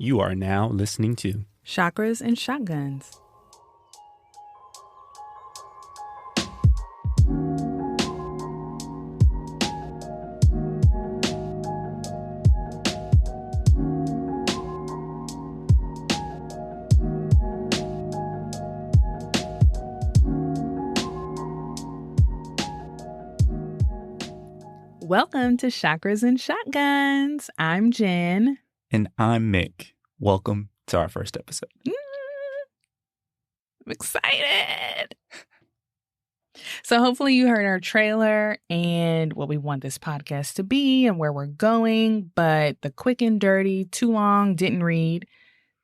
You are now listening to Chakras and Shotguns. Welcome to Chakras and Shotguns. I'm Jenn. And I'm Mik. Welcome to our first episode. I'm excited. So hopefully you heard our trailer and what we want this podcast to be and where we're going. But the quick and dirty, too long, didn't read.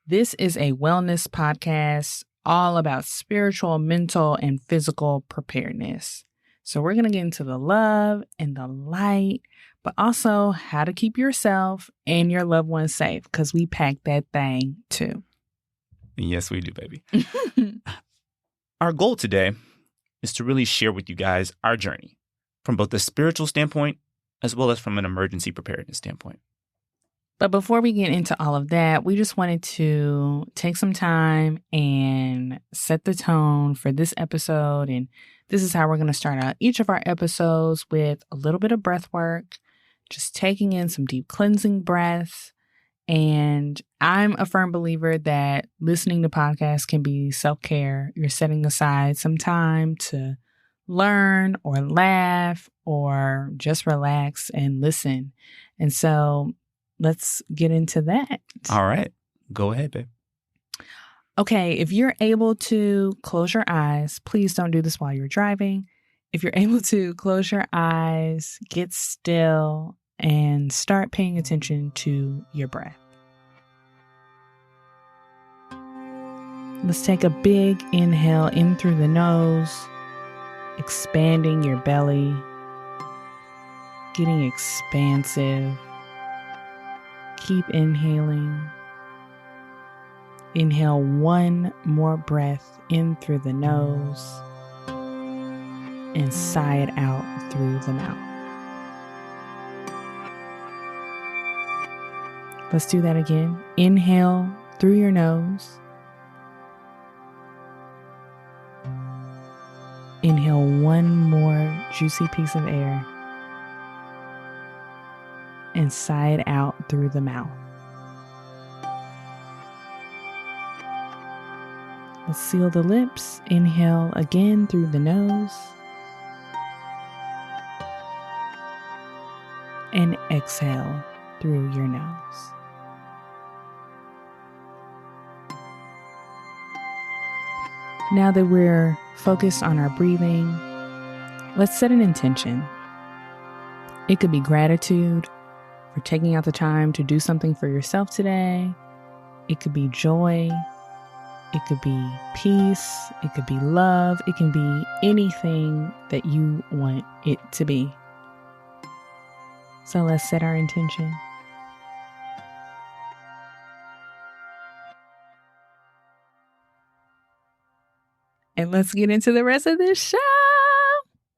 This is a wellness podcast all about spiritual, mental, and physical preparedness. So we're going to get into the love and the light, but also how to keep yourself and your loved ones safe, because we pack that thing too. Yes, we do, baby. Our goal today is to really share with you guys our journey from both the spiritual standpoint as well as from an emergency preparedness standpoint. But before we get into all of that, we just wanted to take some time and set the tone for this episode. And this is how we're going to start out each of our episodes, with a little bit of breath work, just taking in some deep cleansing breaths. And I'm a firm believer that listening to podcasts can be self-care. You're setting aside some time to learn or laugh or just relax and listen. And so let's get into that. All right. Go ahead, babe. Okay, if you're able to close your eyes, please don't do this while you're driving. If you're able to close your eyes, get still, and start paying attention to your breath. Let's take a big inhale in through the nose, expanding your belly, getting expansive. Keep inhaling. Inhale one more breath in through the nose and sigh it out through the mouth. Let's do that again. Inhale through your nose. Inhale one more juicy piece of air and sigh it out through the mouth. Let's seal the lips. Inhale again through the nose. And exhale through your nose. Now that we're focused on our breathing, let's set an intention. It could be gratitude for taking out the time to do something for yourself today. It could be joy. It could be peace. It could be love. It can be anything that you want it to be. So let's set our intention. And let's get into the rest of this show.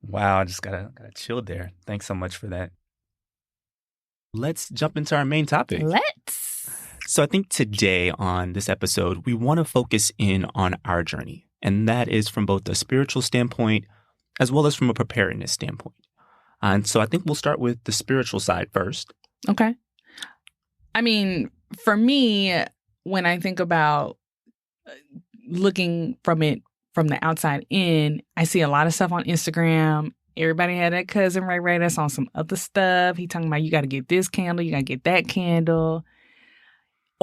Wow, I just got chilled there. Thanks so much for that. Let's jump into our main topic. Let's. So I think today on this episode, we want to focus in on our journey. And that is from both a spiritual standpoint as well as from a preparedness standpoint. And so I think we'll start with the spiritual side first. Okay. I mean, for me, when I think about looking from it from the outside in, I see a lot of stuff on Instagram. Everybody had that cousin Ray that's on some other stuff. He talking about you got to get this candle, you got to get that candle.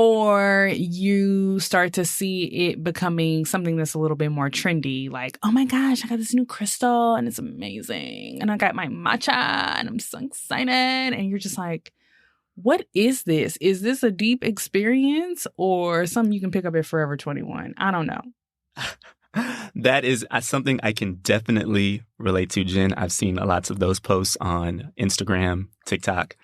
Or you start to see it becoming something that's a little bit more trendy. Like, oh my gosh, I got this new crystal and it's amazing. And I got my matcha and I'm so excited. And you're just like, what is this? Is this a deep experience or something you can pick up at Forever 21? I don't know. That is something I can definitely relate to, Jen. I've seen lots of those posts on Instagram, TikTok.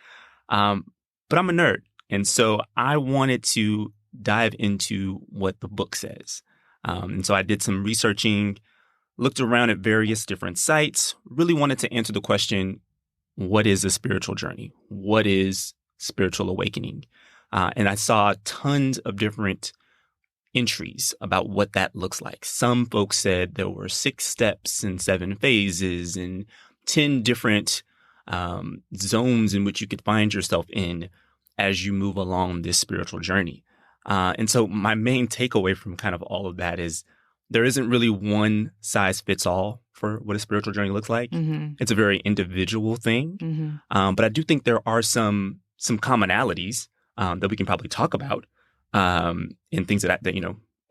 But I'm a nerd. And so I wanted to dive into what the book says. And so I did some researching, looked around at various different sites, really wanted to answer the question, what is a spiritual journey? What is spiritual awakening? And I saw tons of different entries about what that looks like. Some folks said there were 6 steps and 7 phases and 10 different zones in which you could find yourself in as you move along this spiritual journey. And so my main takeaway from kind of all of that is there isn't really one size fits all for what a spiritual journey looks like. Mm-hmm. It's a very individual thing. Mm-hmm. But I do think there are some commonalities that we can probably talk about in things that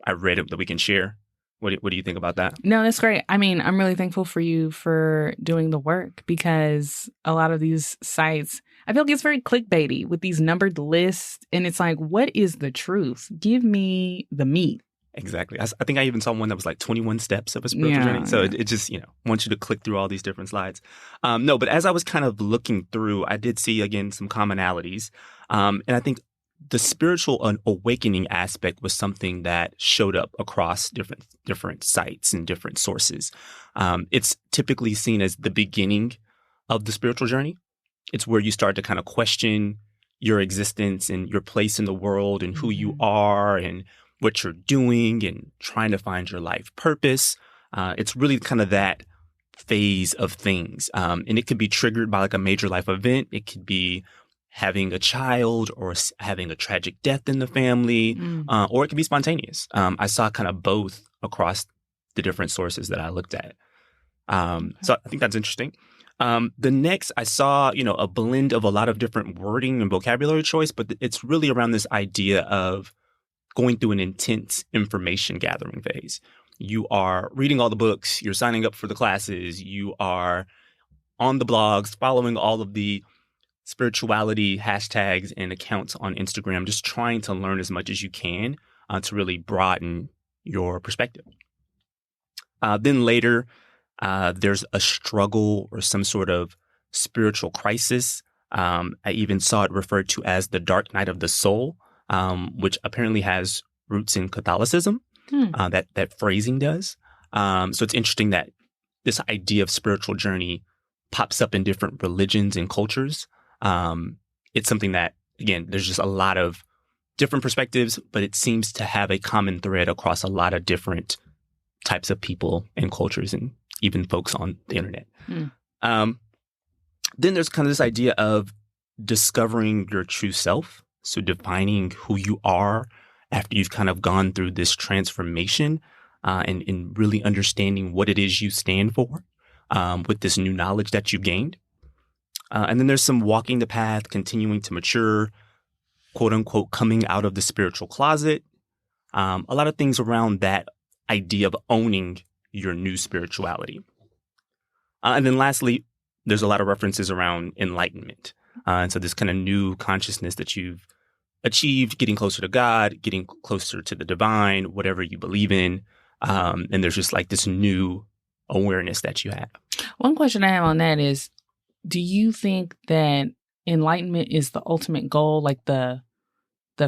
I read that we can share. What do you think about that? No, that's great. I mean, I'm really thankful for you for doing the work, because a lot of these sites, I feel like it's very clickbaity with these numbered lists. And it's like, what is the truth? Give me the meat. Exactly. I think I even saw one that was like 21 steps of a spiritual journey. So it just, wants you to click through all these different slides. No, but as I was kind of looking through, I did see, again, some commonalities. And I think the spiritual awakening aspect was something that showed up across different sites and different sources. It's typically seen as the beginning of the spiritual journey. It's where you start to kind of question your existence and your place in the world and who you are and what you're doing and trying to find your life purpose. It's really kind of that phase of things. And it could be triggered by like a major life event. It could be having a child or having a tragic death in the family, or it can be spontaneous. I saw kind of both across the different sources that I looked at. So I think that's interesting. The next, I saw, a blend of a lot of different wording and vocabulary choice, but it's really around this idea of going through an intense information gathering phase. You are reading all the books, you're signing up for the classes, you are on the blogs, following all of the spirituality hashtags and accounts on Instagram, just trying to learn as much as you can to really broaden your perspective. Then later, there's a struggle or some sort of spiritual crisis. I even saw it referred to as the dark night of the soul, which apparently has roots in Catholicism. That phrasing does. So it's interesting that this idea of spiritual journey pops up in different religions and cultures. It's something that, again, there's just a lot of different perspectives, but it seems to have a common thread across a lot of different types of people and cultures and even folks on the internet. Then there's kind of this idea of discovering your true self. So defining who you are after you've kind of gone through this transformation and really understanding what it is you stand for with this new knowledge that you've gained. And then there's some walking the path, continuing to mature, quote unquote, coming out of the spiritual closet. A lot of things around that idea of owning your new spirituality. And then lastly, there's a lot of references around enlightenment. And so this kind of new consciousness that you've achieved, getting closer to God, getting closer to the divine, whatever you believe in. And there's just like this new awareness that you have. One question I have on that is, do you think that enlightenment is the ultimate goal, like the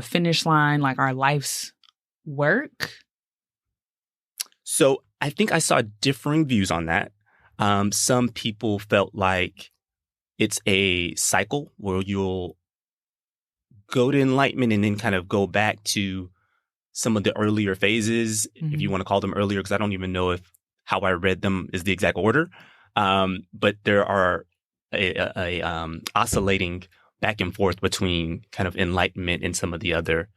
finish line, like our life's work? So I think I saw differing views on that. Some people felt like it's a cycle where you'll go to enlightenment and then kind of go back to some of the earlier phases, if you want to call them earlier, because I don't even know if how I read them is the exact order. But there are a oscillating back and forth between kind of enlightenment and some of the other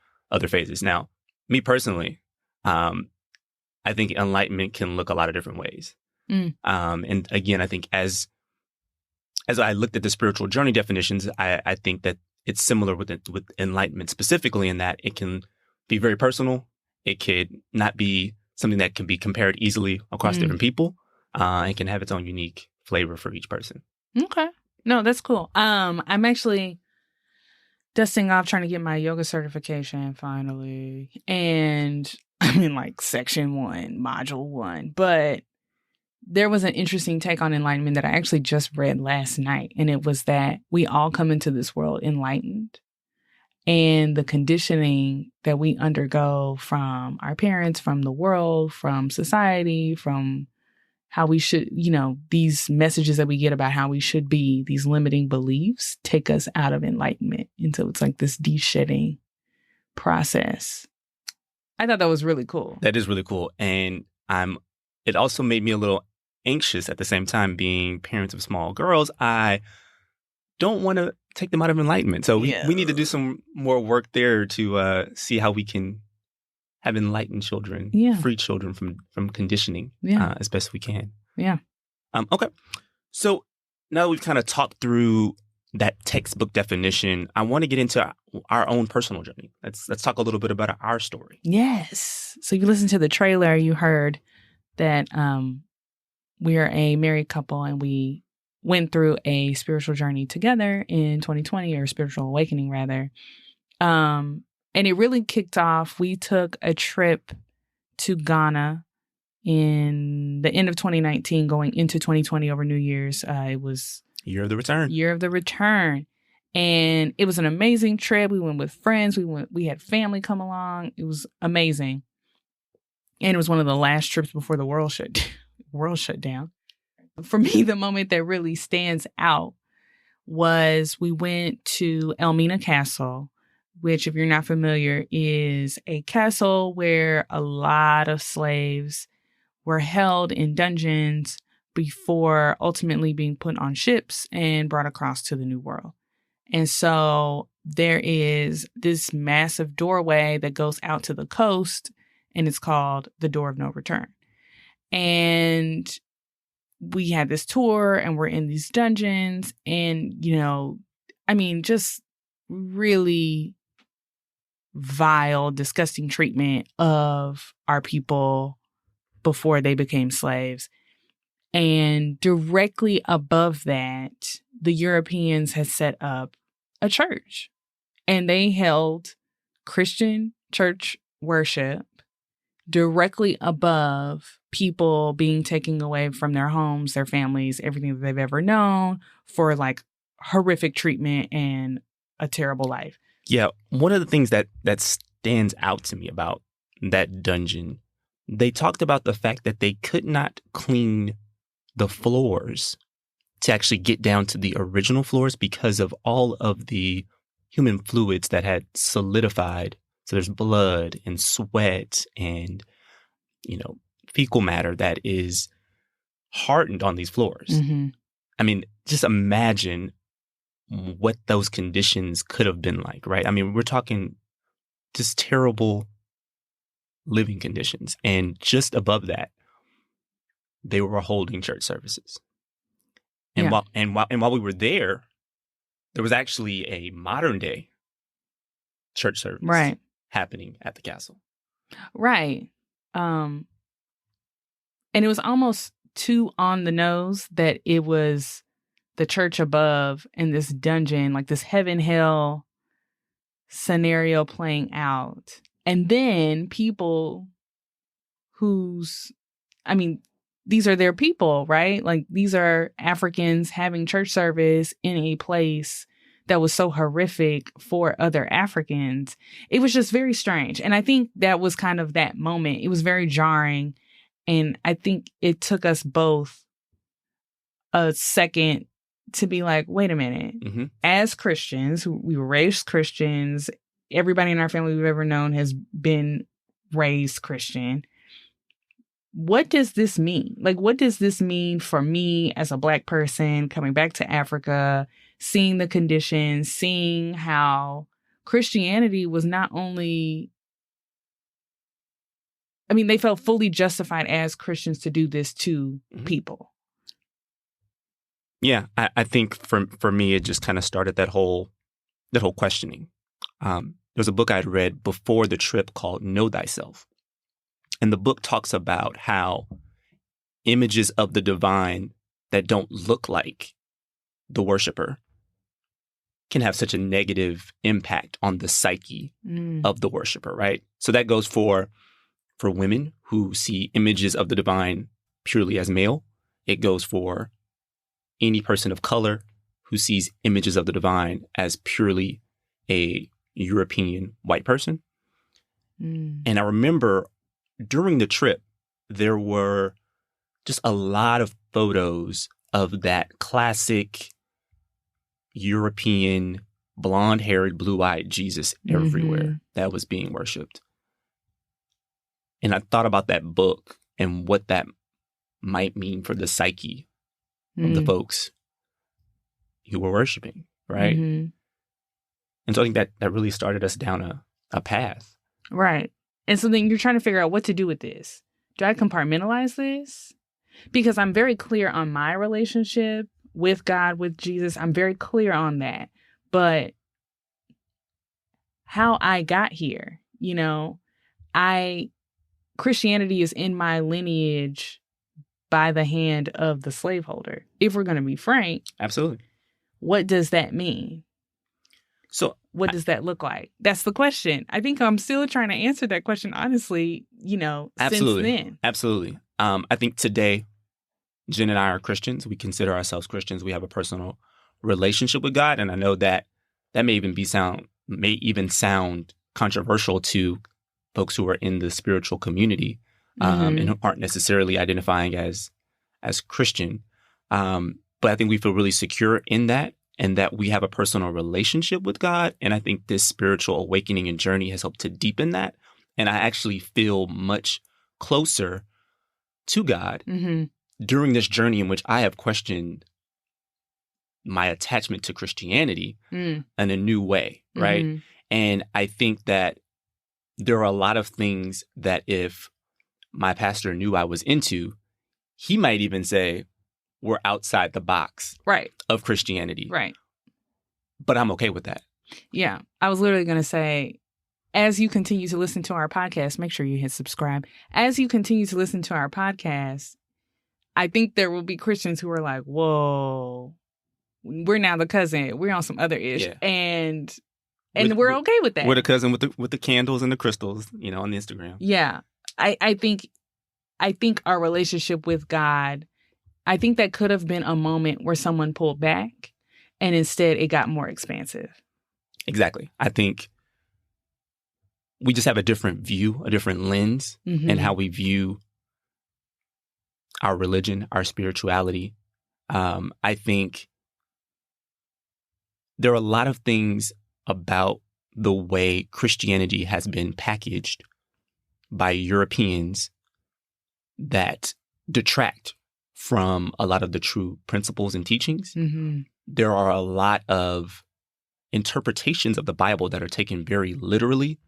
phases. Now, me personally, I think enlightenment can look a lot of different ways. And again, I think as I looked at the spiritual journey definitions, I think that it's similar with enlightenment specifically in that it can be very personal. It could not be something that can be compared easily across different people. It can have its own unique flavor for each person. Okay. No, that's cool. I'm actually dusting off trying to get my yoga certification finally. And I'm in like section 1, module 1. But there was an interesting take on enlightenment that I actually just read last night. And it was that we all come into this world enlightened. And the conditioning that we undergo from our parents, from the world, from society, from how we should, these messages that we get about how we should be, these limiting beliefs take us out of enlightenment. And so it's like this de-shedding process. I thought that was really cool. That is really cool. And it also made me a little anxious at the same time. Being parents of small girls, I don't want to take them out of enlightenment. So we need to do some more work there to see how we can have enlightened children, free children from conditioning as best we can. Yeah. Okay. So now that we've kind of talked through that textbook definition, I want to get into our own personal journey. Let's talk a little bit about our story. Yes. So you listened to the trailer, you heard that we are a married couple and we went through a spiritual journey together in 2020, or spiritual awakening rather. And it really kicked off. We took a trip to Ghana in the end of 2019 going into 2020 over New Year's. It was Year of the Return. Year of the Return. And it was an amazing trip. We went with friends. We had family come along. It was amazing. And it was one of the last trips before the world shut down. For me, the moment that really stands out was we went to Elmina Castle, which, if you're not familiar, is a castle where a lot of slaves were held in dungeons before ultimately being put on ships and brought across to the New World. And so there is this massive doorway that goes out to the coast, and it's called the Door of No Return. And we had this tour, and we're in these dungeons, and, just really vile, disgusting treatment of our people before they became slaves. And directly above that, the Europeans had set up a church, and they held Christian church worship directly above people being taken away from their homes, their families, everything that they've ever known, for like horrific treatment and a terrible life. Yeah. One of the things that stands out to me about that dungeon, they talked about the fact that they could not clean the floors to actually get down to the original floors because of all of the human fluids that had solidified. So there's blood and sweat and, fecal matter that is hardened on these floors. Mm-hmm. I mean, just imagine what those conditions could have been like, right? I mean, we're talking just terrible living conditions. And just above that, they were holding church services. And while we were there was actually a modern day church service happening at the castle. Right. And it was almost too on the nose that it was the church above in this dungeon, like this heaven-hell scenario playing out. And then people these are their people, right? Like, these are Africans having church service in a place that was so horrific for other Africans. It was just very strange. And I think that was kind of that moment. It was very jarring. And I think it took us both a second to be like, wait a minute. Mm-hmm. As Christians, we were raised Christians. Everybody in our family we've ever known has been raised Christian. What does this mean? Like, what does this mean for me as a Black person coming back to Africa, seeing the conditions, seeing how Christianity was not only, they felt fully justified as Christians to do this to people. Yeah, I think for me, it just kind of started that whole questioning. There was a book I'd read before the trip called Know Thyself. And the book talks about how images of the divine that don't look like the worshiper can have such a negative impact on the psyche of the worshiper, right? So that goes for women who see images of the divine purely as male. It goes for any person of color who sees images of the divine as purely a European white person. And I remember during the trip, there were just a lot of photos of that classic European blonde-haired, blue-eyed Jesus everywhere that was being worshipped. And I thought about that book and what that might mean for the psyche of the folks who were worshiping, right? And so I think that really started us down a path. Right. And so then you're trying to figure out what to do with this. Do I compartmentalize this? Because I'm very clear on my relationship with God, with Jesus. I'm very clear on that. But how I got here, you know, Christianity is in my lineage by the hand of the slaveholder. If we're going to be frank. Absolutely. What does that mean? So what does that look like? That's the question. I think I'm still trying to answer that question, honestly, you know, absolutely. Since then. Absolutely. I think today, Jen and I are Christians. We consider ourselves Christians. We have a personal relationship with God. And I know that may even sound controversial to folks who are in the spiritual community and who aren't necessarily identifying as Christian. But I think we feel really secure in that, and that we have a personal relationship with God. And I think this spiritual awakening and journey has helped to deepen that. And I actually feel much closer to God during this journey in which I have questioned my attachment to Christianity in a new way, right? And I think that there are a lot of things that if my pastor knew I was into, he might even say, we're outside the box of Christianity. Right. But I'm okay with that. Yeah. I was literally going to say, as you continue to listen to our podcast, make sure you hit subscribe. As you continue to listen to our podcast, I think there will be Christians who are like, whoa, we're now the cousin. We're on some other ish. Yeah. And we're okay with that. We're the cousin with the candles and the crystals, you know, on Instagram. Yeah. I think our relationship with God, I think that could have been a moment where someone pulled back and instead it got more expansive. Exactly. I think we just have a different view, a different lens in how we view our religion, our spirituality. I think there are a lot of things about the way Christianity has been packaged by Europeans that detract from a lot of the true principles and teachings. There are a lot of interpretations of the Bible that are taken very literally,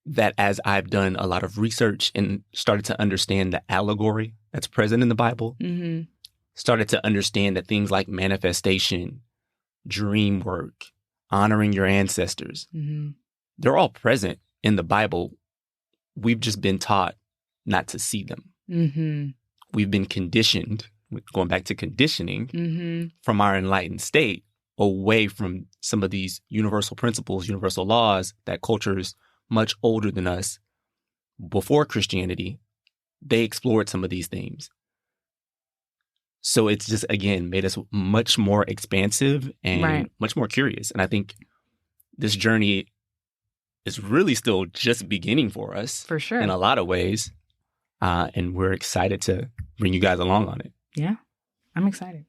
that as I've done a lot of research and started to understand the allegory that's present in the Bible, started to understand that things like manifestation, dream work, honoring your ancestors, they're all present in the Bible. We've just been taught not to see them. We've been conditioned, going back to conditioning, from our enlightened state away from some of these universal principles, universal laws that cultures much older than us before Christianity, they explored some of these themes. So it's just, again, made us much more expansive and much more curious. And I think this journey is really still just beginning for us. For sure. In a lot of ways. And we're excited to bring you guys along on it. Yeah, I'm excited.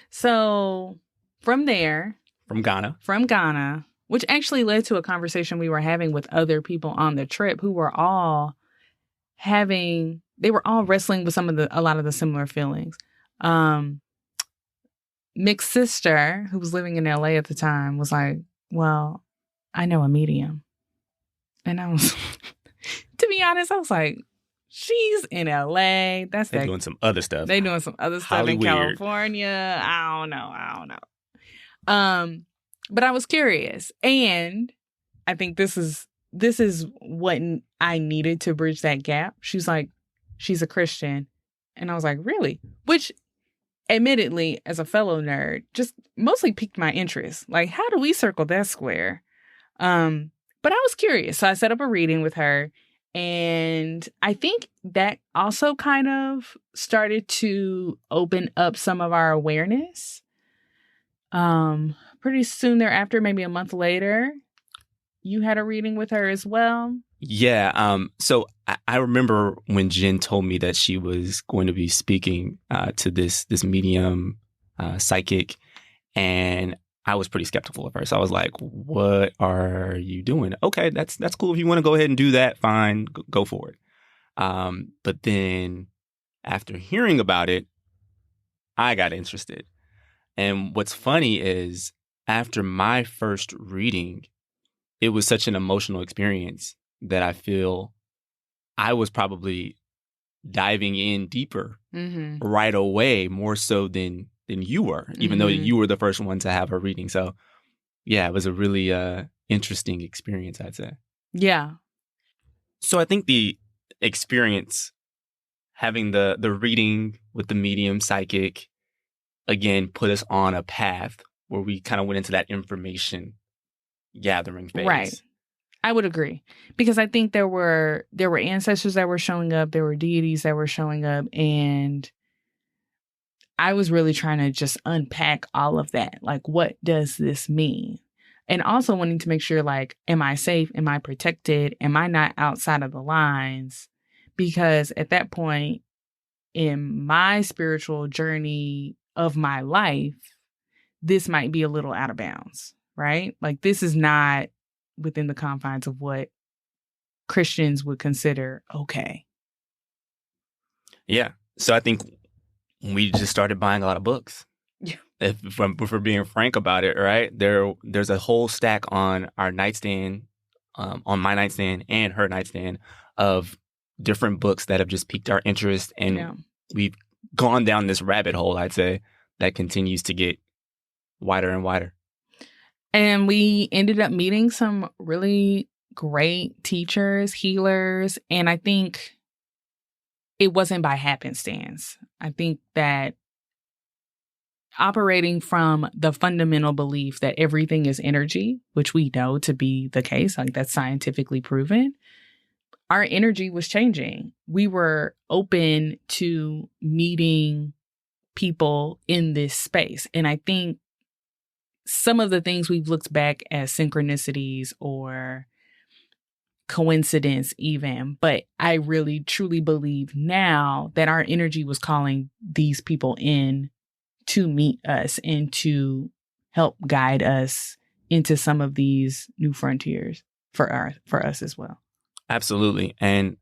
So from there. From Ghana, which actually led to a conversation we were having with other people on the trip who were all wrestling with a lot of the similar feelings. Mik's sister, who was living in LA at the time, was like, well, I know a medium. And I was, to be honest, I was like, she's in LA. They're doing some other stuff. They're doing some other stuff in California. I don't know. But I was curious. And I think this is what I needed to bridge that gap. She's like, she's a Christian. And I was like, really? Which, admittedly, as a fellow nerd, just mostly piqued my interest. Like, how do we circle that square? But I was curious. So I set up a reading with her. And I think that also kind of started to open up some of our awareness. Pretty soon thereafter, maybe a month later, you had a reading with her as well. Yeah. So I remember when Jen told me that she was going to be speaking to this medium psychic, and I was pretty skeptical at first. I was like, what are you doing? Okay, that's cool. If you want to go ahead and do that, fine, go for it. But then after hearing about it, I got interested. And what's funny is after my first reading, it was such an emotional experience that I feel I was probably diving in deeper right away, more so than you were, even though you were the first one to have a reading. So yeah, it was a really interesting experience, I'd say. Yeah. So I think the experience, having the reading with the medium psychic, again, put us on a path where we kind of went into that information gathering phase. Right. I would agree, because I think there were ancestors that were showing up, there were deities that were showing up, and I was really trying to just unpack all of that. Like, what does this mean? And also wanting to make sure, like, am I safe? Am I protected? Am I not outside of the lines? Because at that point in my spiritual journey of my life, this might be a little out of bounds, right? Like, this is not within the confines of what Christians would consider okay. Yeah. So I think we just started buying a lot of books. Yeah. If we're being frank about it, right? There's a whole stack on our nightstand, on my nightstand and her nightstand, of different books that have just piqued our interest. And we've gone down this rabbit hole, I'd say, that continues to get wider and wider. And we ended up meeting some really great teachers, healers, and I think it wasn't by happenstance. I think that operating from the fundamental belief that everything is energy, which we know to be the case, like that's scientifically proven, our energy was changing. We were open to meeting people in this space. And I think some of the things we've looked back as synchronicities or coincidence even, but I really truly believe now that our energy was calling these people in to meet us and to help guide us into some of these new frontiers for us as well. Absolutely. And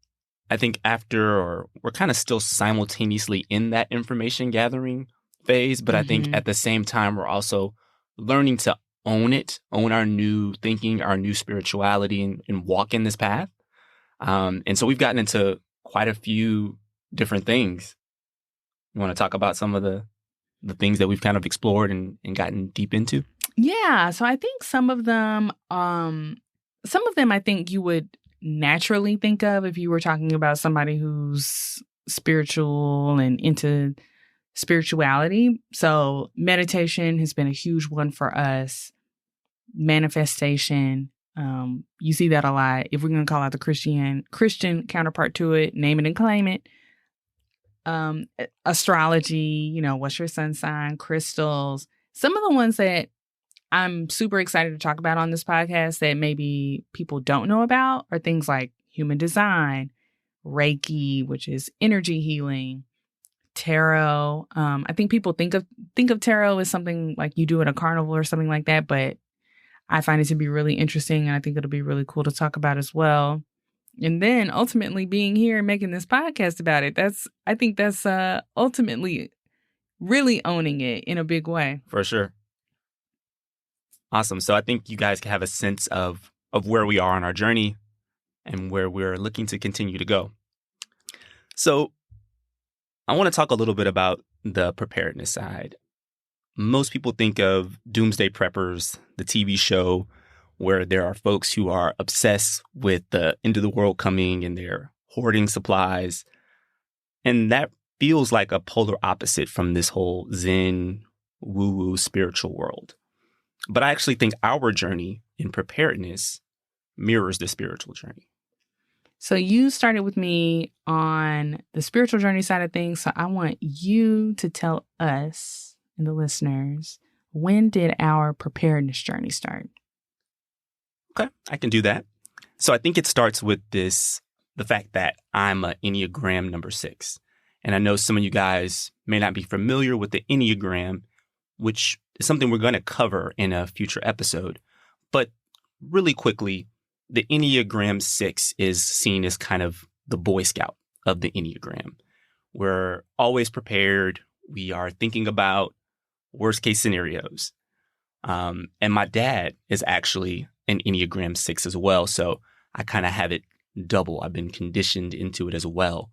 I think we're kind of still simultaneously in that information gathering phase, but I think at the same time, we're also learning to own our new thinking, our new spirituality, and walk in this path. And so we've gotten into quite a few different things. You want to talk about some of the things that we've kind of explored and gotten deep into? Yeah. So I think some of them I think you would naturally think of if you were talking about somebody who's spiritual and into spirituality. So meditation has been a huge one for us. Manifestation. You see that a lot. If we're going to call out the Christian counterpart to it, name it and claim it. Astrology, what's your sun sign, crystals. Some of the ones that I'm super excited to talk about on this podcast that maybe people don't know about are things like human design, reiki, which is energy healing, tarot. I think people think of tarot as something like you do at a carnival or something like that, but I find it to be really interesting, and I think it'll be really cool to talk about as well. And then ultimately being here and making this podcast about it, I think that's ultimately really owning it in a big way. For sure. Awesome. So I think you guys can have a sense of where we are on our journey and where we're looking to continue to go. So I want to talk a little bit about the preparedness side. Most people think of Doomsday Preppers, the TV show, where there are folks who are obsessed with the end of the world coming and they're hoarding supplies. And that feels like a polar opposite from this whole Zen, woo-woo spiritual world. But I actually think our journey in preparedness mirrors the spiritual journey. So you started with me on the spiritual journey side of things. So I want you to tell us and the listeners, when did our preparedness journey start? Okay, I can do that. So I think it starts with the fact that I'm an Enneagram number 6. And I know some of you guys may not be familiar with the Enneagram, which something we're going to cover in a future episode. But really quickly, the Enneagram 6 is seen as kind of the Boy Scout of the Enneagram. We're always prepared. We are thinking about worst case scenarios. And my dad is actually an Enneagram 6 as well. So I kind of have it double. I've been conditioned into it as well.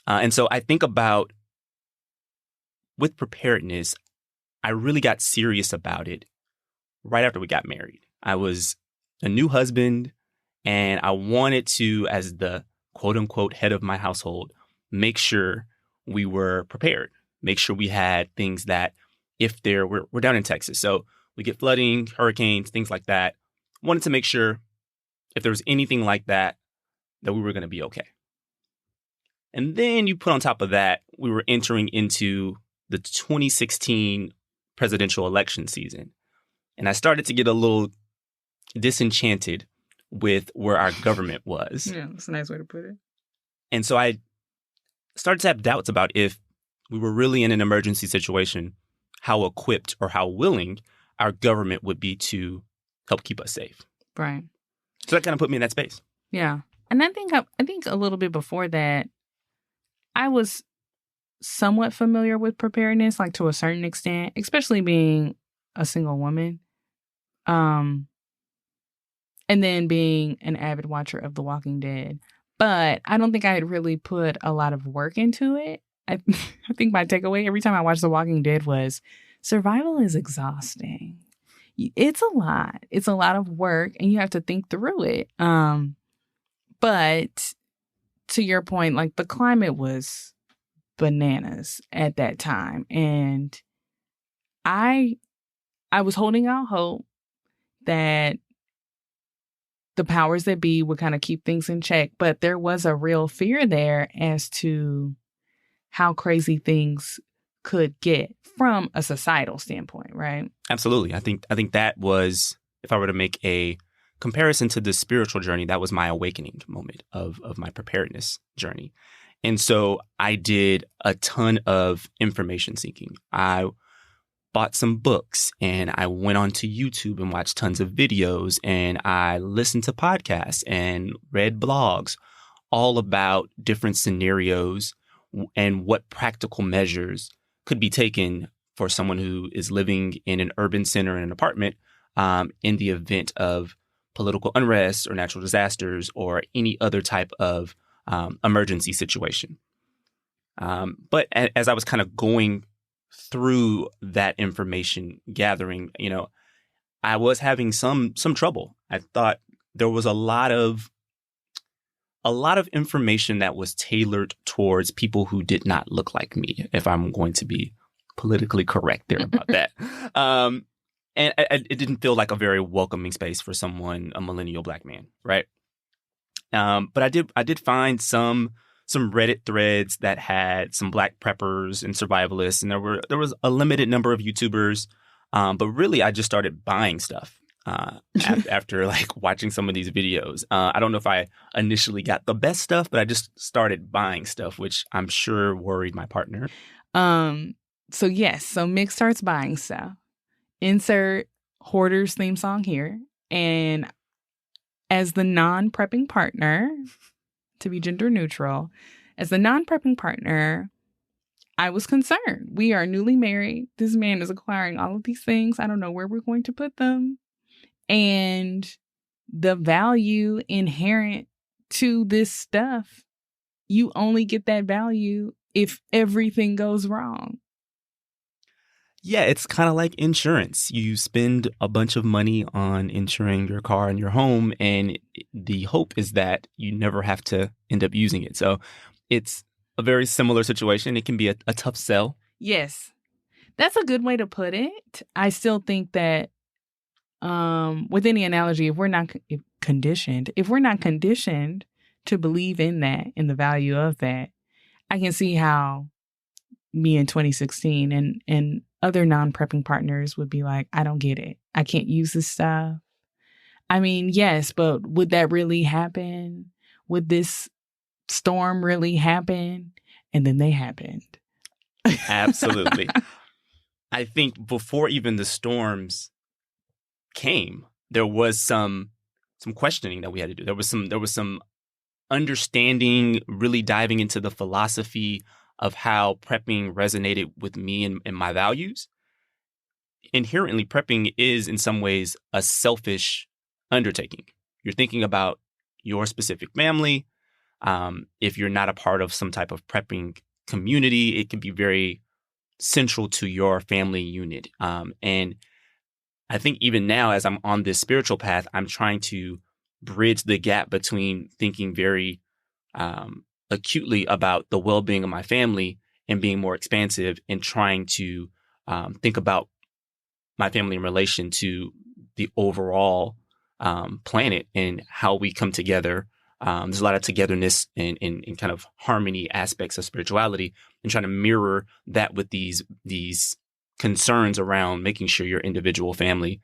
And so I think about with preparedness, I really got serious about it right after we got married. I was a new husband and I wanted to, as the quote unquote head of my household, make sure we were prepared, make sure we had things that if we're down in Texas. So we get flooding, hurricanes, things like that. Wanted to make sure if there was anything like that we were going to be okay. And then you put on top of that, we were entering into the 2016 presidential election season. And I started to get a little disenchanted with where our government was. Yeah, that's a nice way to put it. And so I started to have doubts about if we were really in an emergency situation, how equipped or how willing our government would be to help keep us safe. Right. So that kind of put me in that space. Yeah. And I think a little bit before that, I was somewhat familiar with preparedness, like to a certain extent, especially being a single woman. And then being an avid watcher of The Walking Dead. But I don't think I had really put a lot of work into it. I think my takeaway every time I watched The Walking Dead was survival is exhausting. It's a lot. It's a lot of work and you have to think through it. But to your point, like the climate was bananas at that time. And I was holding out hope that the powers that be would kind of keep things in check. But there was a real fear there as to how crazy things could get from a societal standpoint, right? Absolutely. I think that was, if I were to make a comparison to the spiritual journey, that was my awakening moment of my preparedness journey. And so I did a ton of information seeking. I bought some books and I went onto YouTube and watched tons of videos and I listened to podcasts and read blogs all about different scenarios and what practical measures could be taken for someone who is living in an urban center in an apartment in the event of political unrest or natural disasters or any other type of emergency situation. But as I was kind of going through that information gathering, I was having some trouble. I thought there was a lot of information that was tailored towards people who did not look like me, if I'm going to be politically correct there about that. And it didn't feel like a very welcoming space for a millennial Black man, right? But I did find some Reddit threads that had some Black preppers and survivalists, and there was a limited number of YouTubers. But really, I just started buying stuff after like watching some of these videos. I don't know if I initially got the best stuff, but I just started buying stuff, which I'm sure worried my partner. So Mik starts buying stuff. Insert Hoarder's theme song here. And as the non-prepping partner, to be gender neutral, as the non-prepping partner, I was concerned. We are newly married. This man is acquiring all of these things. I don't know where we're going to put them. And the value inherent to this stuff, you only get that value if everything goes wrong. Yeah, it's kind of like insurance. You spend a bunch of money on insuring your car and your home, and the hope is that you never have to end up using it. So it's a very similar situation. It can be a tough sell. Yes, that's a good way to put it. I still think that with any analogy, if we're not conditioned to believe in that, in the value of that, I can see how me in 2016 and other non-prepping partners would be like, I don't get it. I can't use this stuff. I mean, yes, but would that really happen? Would this storm really happen? And then they happened. Absolutely. I think before even the storms came, there was some questioning that we had to do. There was some understanding, really diving into the philosophy of how prepping resonated with me and my values. Inherently, prepping is in some ways a selfish undertaking. You're thinking about your specific family. If you're not a part of some type of prepping community, it can be very central to your family unit. And I think even now, as I'm on this spiritual path, I'm trying to bridge the gap between thinking very acutely about the well-being of my family and being more expansive and trying to think about my family in relation to the overall planet and how we come together. There's a lot of togetherness and kind of harmony aspects of spirituality, and trying to mirror that with these concerns around making sure your individual family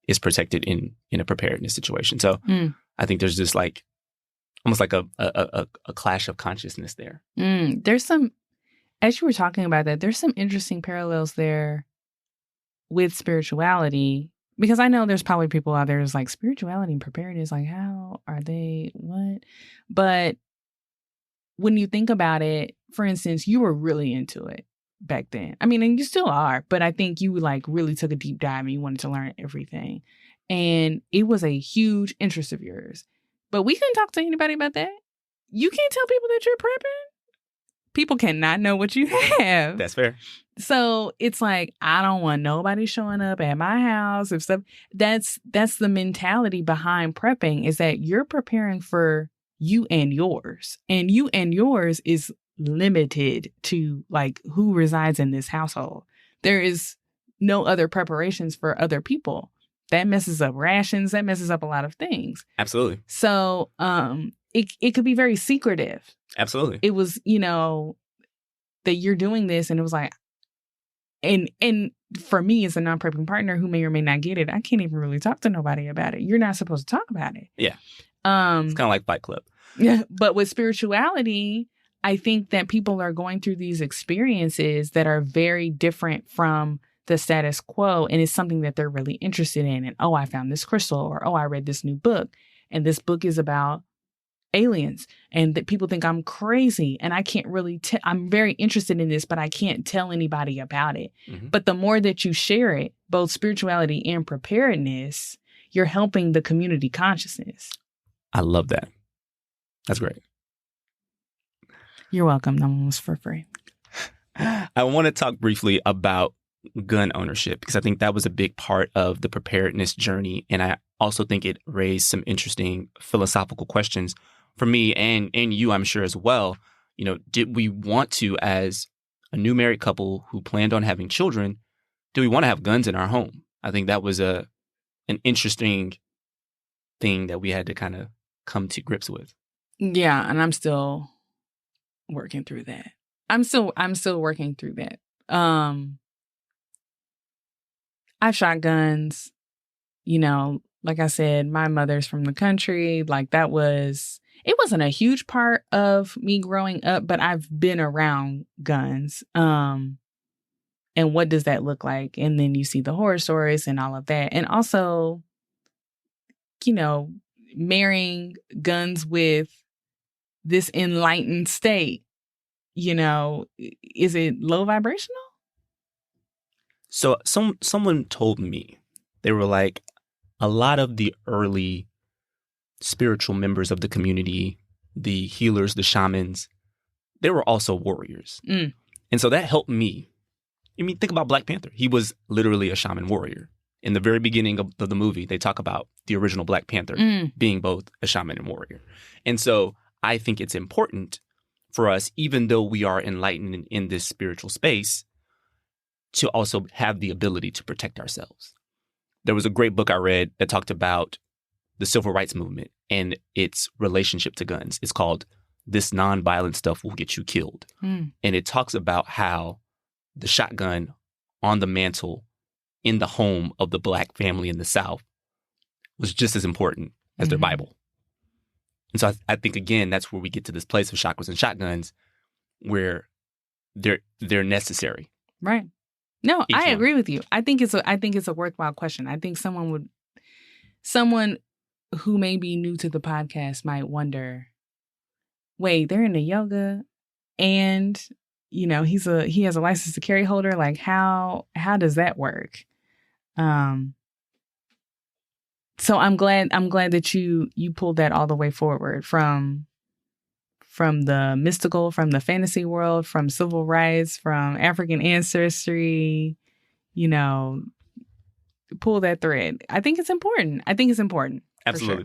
is protected in a preparedness situation. So I think there's just like almost like a clash of consciousness there. There's some, as you were talking about that, there's some interesting parallels there with spirituality, because I know there's probably people out there who's like, spirituality and preparedness, like, how are they, what? But when you think about it, for instance, you were really into it back then. I mean, and you still are, but I think you like really took a deep dive and you wanted to learn everything. And it was a huge interest of yours. But we couldn't talk to anybody about that. You can't tell people that you're prepping. People cannot know what you have. That's fair. So it's like, I don't want nobody showing up at my house if stuff. That's the mentality behind prepping, is that you're preparing for you and yours. And you and yours is limited to like who resides in this household. There is no other preparations for other people. That messes up rations. That messes up a lot of things. Absolutely. So it could be very secretive. Absolutely. It was, that you're doing this, and it was like, and for me as a non-prepping partner who may or may not get it, I can't even really talk to nobody about it. You're not supposed to talk about it. Yeah. It's kind of like Fight Club. Yeah. But with spirituality, I think that people are going through these experiences that are very different from the status quo, and it's something that they're really interested in. And, oh, I found this crystal, or, oh, I read this new book, and this book is about aliens, and that people think I'm crazy, and I can't really I'm very interested in this, but I can't tell anybody about it. Mm-hmm. But the more that you share it, both spirituality and preparedness, you're helping the community consciousness. I love that. That's great. You're welcome. That one was for free. I want to talk briefly about gun ownership, because I think that was a big part of the preparedness journey. And I also think it raised some interesting philosophical questions for me and you, I'm sure, as well. Did we want to, as a new married couple who planned on having children, do we want to have guns in our home? I think that was an interesting thing that we had to kind of come to grips with. Yeah, and I'm still working through that. I'm still working through that. I've shot guns, like I said, my mother's from the country. Like it wasn't a huge part of me growing up, but I've been around guns. And what does that look like? And then you see the horror stories and all of that. And also, marrying guns with this enlightened state, is it low vibrational? So someone told me, they were like, a lot of the early spiritual members of the community, the healers, the shamans, they were also warriors. And so that helped me. I mean, think about Black Panther. He was literally a shaman warrior. In the very beginning of the movie, they talk about the original Black Panther being both a shaman and warrior. And so I think it's important for us, even though we are enlightened in this spiritual space, to also have the ability to protect ourselves. There was a great book I read that talked about the civil rights movement and its relationship to guns. It's called This Nonviolent Stuff Will Get You Killed. And it talks about how the shotgun on the mantle in the home of the Black family in the South was just as important as their Bible. And so I think, again, that's where we get to this place of chakras and shotguns where they're necessary. Right. No, Each I one. agree with you. I think it's a worthwhile question. I think someone who may be new to the podcast might wonder, wait, they're into yoga and he has a license to carry holder. Like how does that work? So I'm glad that you pulled that all the way forward from the mystical, from the fantasy world, from civil rights, from African ancestry, pull that thread. I think it's important. Absolutely. Sure.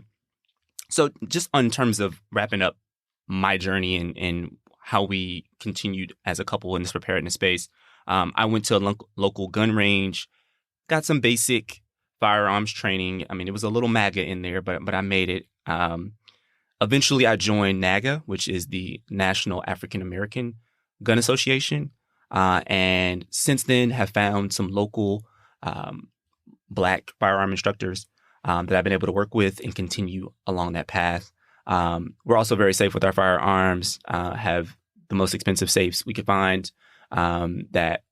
So just on terms of wrapping up my journey and how we continued as a couple in this preparedness space, I went to a local gun range, got some basic firearms training. I mean, it was a little MAGA in there, but I made it. Eventually, I joined NAGA, which is the National African American Gun Association. And since then have found some local Black firearm instructors that I've been able to work with and continue along that path. We're also very safe with our firearms, have the most expensive safes we could find that,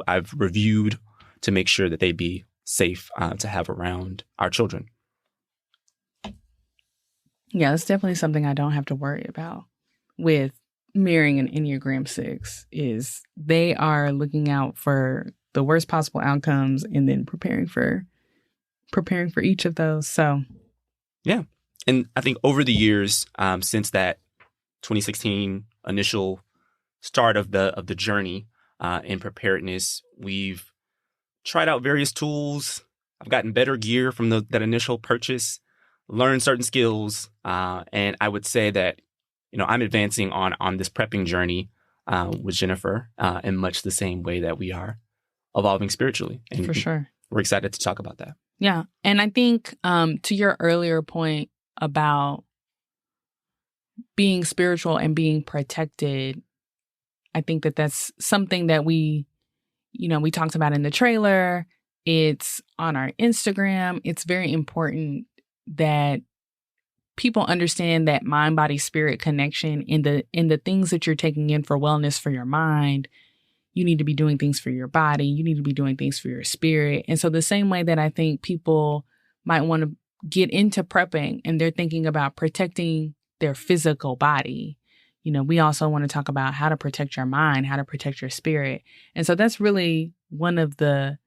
I've reviewed to make sure that they be safe to have around our children. Yeah, that's definitely something I don't have to worry about with marrying an Enneagram 6 is they are looking out for the worst possible outcomes and then preparing for each of those. So, yeah. And I think over the years, since that 2016 initial start of the journey in preparedness, we've tried out various tools. I've gotten better gear from that initial purchase, learned certain skills, and I would say that I'm advancing on this prepping journey with Jennifer in much the same way that we are evolving spiritually. And for sure, we're excited to talk about that. Yeah, and I think to your earlier point about being spiritual and being protected, I think that that's something that we talked about in the trailer. It's on our Instagram. It's very important that people understand that mind, body, spirit connection in the things that you're taking in for wellness for your mind. You need to be doing things for your body. You need to be doing things for your spirit. And so the same way that I think people might want to get into prepping and they're thinking about protecting their physical body, we also want to talk about how to protect your mind, how to protect your spirit. And so that's really one of the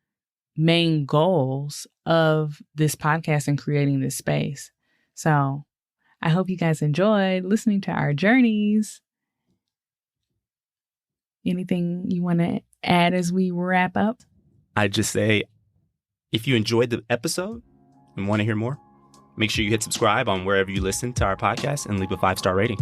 main goals of this podcast and creating this space. So I hope you guys enjoyed listening to our journeys. Anything you want to add as we wrap up? I'd just say, if you enjoyed the episode and want to hear more, make sure you hit subscribe on wherever you listen to our podcast and leave a 5-star rating.